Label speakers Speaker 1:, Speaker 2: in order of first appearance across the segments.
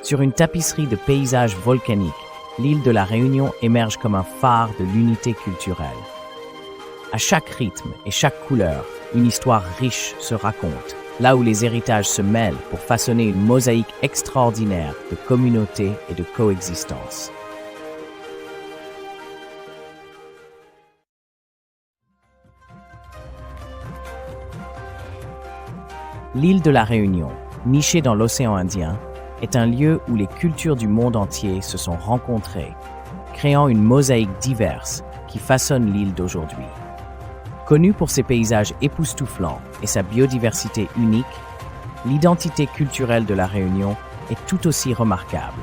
Speaker 1: Sur une tapisserie de paysages volcaniques, l'île de la Réunion émerge comme un phare de l'unité culturelle. À chaque rythme et chaque couleur, une histoire riche se raconte, là où les héritages se mêlent pour façonner une mosaïque extraordinaire de communauté et de coexistence. L'île de la Réunion, nichée dans l'océan Indien, est un lieu où les cultures du monde entier se sont rencontrées, créant une mosaïque diverse qui façonne l'île d'aujourd'hui. Connue pour ses paysages époustouflants et sa biodiversité unique, l'identité culturelle de la Réunion est tout aussi remarquable,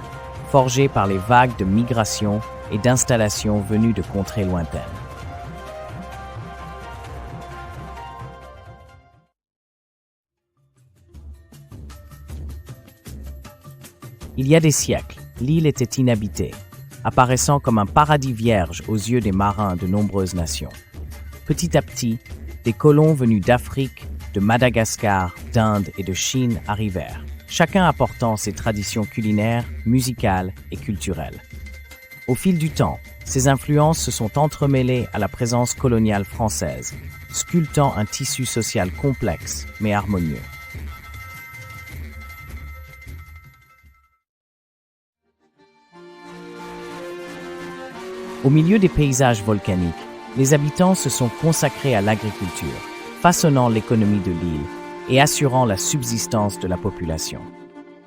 Speaker 1: forgée par les vagues de migration et d'installations venues de contrées lointaines. Il y a des siècles, l'île était inhabitée, apparaissant comme un paradis vierge aux yeux des marins de nombreuses nations. Petit à petit, des colons venus d'Afrique, de Madagascar, d'Inde et de Chine arrivèrent, chacun apportant ses traditions culinaires, musicales et culturelles. Au fil du temps, ces influences se sont entremêlées à la présence coloniale française, sculptant un tissu social complexe mais harmonieux. Au milieu des paysages volcaniques, les habitants se sont consacrés à l'agriculture, façonnant l'économie de l'île et assurant la subsistance de la population.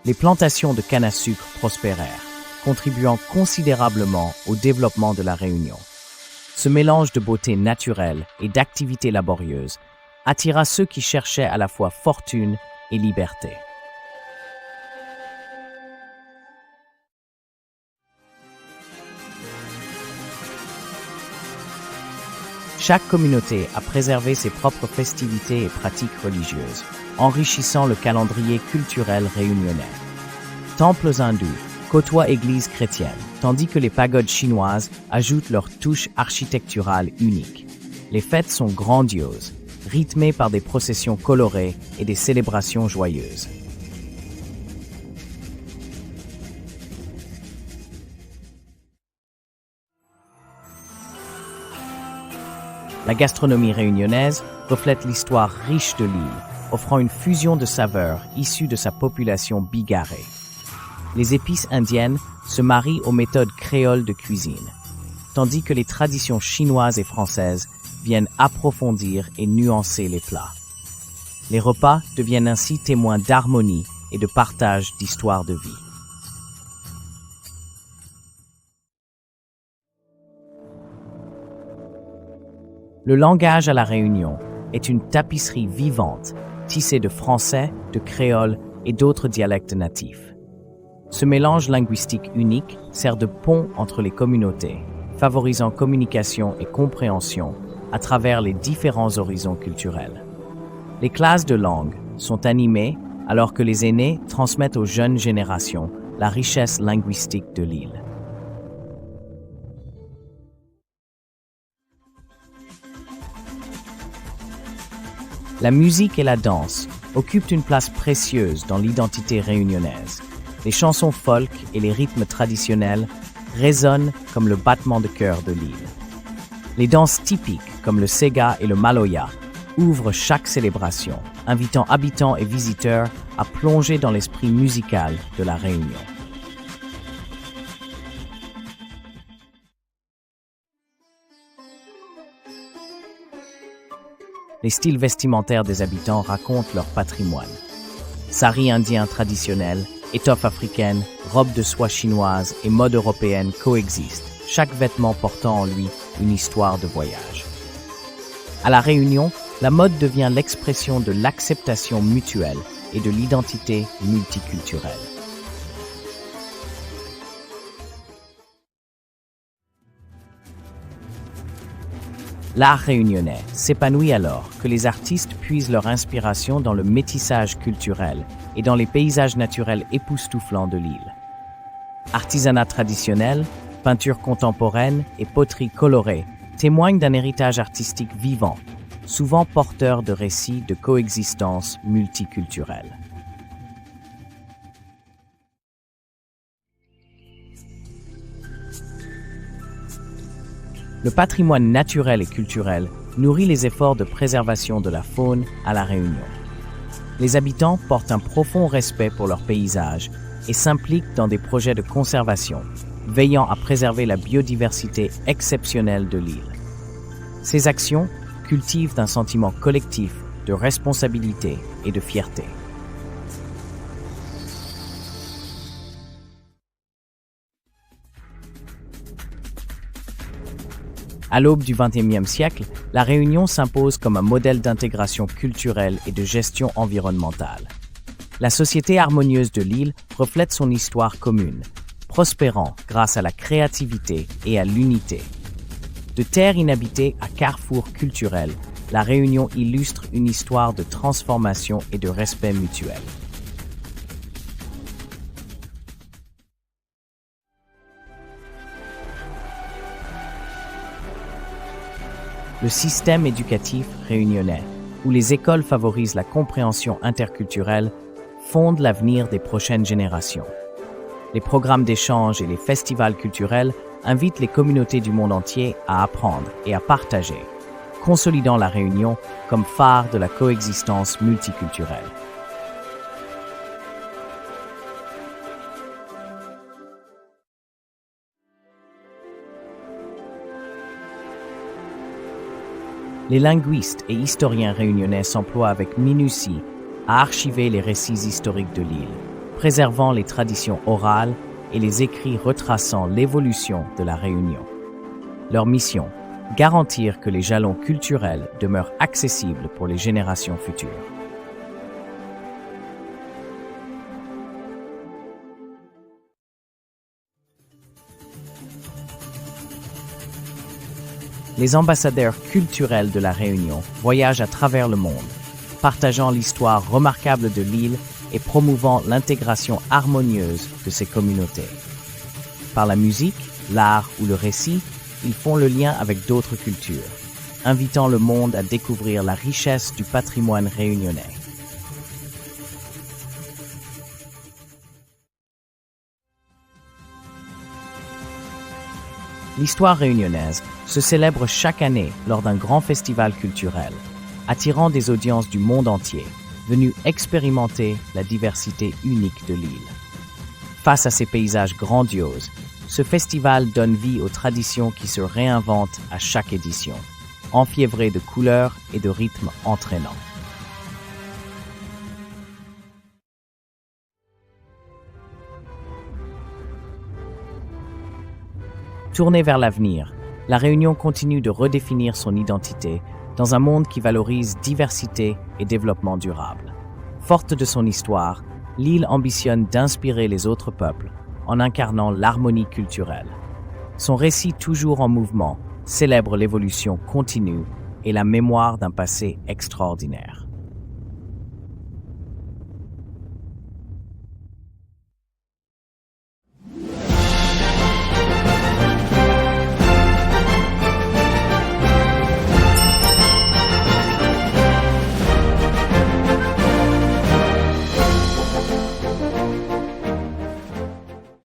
Speaker 1: Les plantations de canne à sucre prospérèrent, contribuant considérablement au développement de la Réunion. Ce mélange de beauté naturelle et d'activités laborieuses attira ceux qui cherchaient à la fois fortune et liberté. Chaque communauté a préservé ses propres festivités et pratiques religieuses, enrichissant le calendrier culturel réunionnais. Temples hindous côtoient églises chrétiennes, tandis que les pagodes chinoises ajoutent leur touche architecturale unique. Les fêtes sont grandioses, rythmées par des processions colorées et des célébrations joyeuses. La gastronomie réunionnaise reflète l'histoire riche de l'île, offrant une fusion de saveurs issues de sa population bigarrée. Les épices indiennes se marient aux méthodes créoles de cuisine, tandis que les traditions chinoises et françaises viennent approfondir et nuancer les plats. Les repas deviennent ainsi témoins d'harmonie et de partage d'histoires de vie. Le langage à la Réunion est une tapisserie vivante, tissée de français, de créole et d'autres dialectes natifs. Ce mélange linguistique unique sert de pont entre les communautés, favorisant communication et compréhension à travers les différents horizons culturels. Les classes de langue sont animées alors que les aînés transmettent aux jeunes générations la richesse linguistique de l'île. La musique et la danse occupent une place précieuse dans l'identité réunionnaise. Les chansons folk et les rythmes traditionnels résonnent comme le battement de cœur de l'île. Les danses typiques comme le sega et le maloya ouvrent chaque célébration, invitant habitants et visiteurs à plonger dans l'esprit musical de la Réunion. Les styles vestimentaires des habitants racontent leur patrimoine. Sari indien traditionnel, étoffe africaine, robe de soie chinoise et mode européenne coexistent, chaque vêtement portant en lui une histoire de voyage. À La Réunion, la mode devient l'expression de l'acceptation mutuelle et de l'identité multiculturelle. L'art réunionnais s'épanouit alors que les artistes puisent leur inspiration dans le métissage culturel et dans les paysages naturels époustouflants de l'île. Artisanat traditionnel, peinture contemporaine et poterie colorée témoignent d'un héritage artistique vivant, souvent porteur de récits de coexistence multiculturelle. Le patrimoine naturel et culturel nourrit les efforts de préservation de la faune à La Réunion. Les habitants portent un profond respect pour leurs paysages et s'impliquent dans des projets de conservation, veillant à préserver la biodiversité exceptionnelle de l'île. Ces actions cultivent un sentiment collectif de responsabilité et de fierté. À l'aube du XXe siècle, La Réunion s'impose comme un modèle d'intégration culturelle et de gestion environnementale. La société harmonieuse de l'île reflète son histoire commune, prospérant grâce à la créativité et à l'unité. De terre inhabitée à carrefour culturel, La Réunion illustre une histoire de transformation et de respect mutuel. Le système éducatif réunionnais, où les écoles favorisent la compréhension interculturelle, fonde l'avenir des prochaines générations. Les programmes d'échange et les festivals culturels invitent les communautés du monde entier à apprendre et à partager, consolidant La Réunion comme phare de la coexistence multiculturelle. Les linguistes et historiens réunionnais s'emploient avec minutie à archiver les récits historiques de l'île, préservant les traditions orales et les écrits retraçant l'évolution de la Réunion. Leur mission, garantir que les jalons culturels demeurent accessibles pour les générations futures. Les ambassadeurs culturels de la Réunion voyagent à travers le monde, partageant l'histoire remarquable de l'île et promouvant l'intégration harmonieuse de ses communautés. Par la musique, l'art ou le récit, ils font le lien avec d'autres cultures, invitant le monde à découvrir la richesse du patrimoine réunionnais. L'histoire réunionnaise se célèbre chaque année lors d'un grand festival culturel, attirant des audiences du monde entier, venues expérimenter la diversité unique de l'île. Face à ces paysages grandioses, ce festival donne vie aux traditions qui se réinventent à chaque édition, enfiévrées de couleurs et de rythmes entraînants. Tournée vers l'avenir, La Réunion continue de redéfinir son identité dans un monde qui valorise diversité et développement durable. Forte de son histoire, l'île ambitionne d'inspirer les autres peuples en incarnant l'harmonie culturelle. Son récit toujours en mouvement célèbre l'évolution continue et la mémoire d'un passé extraordinaire.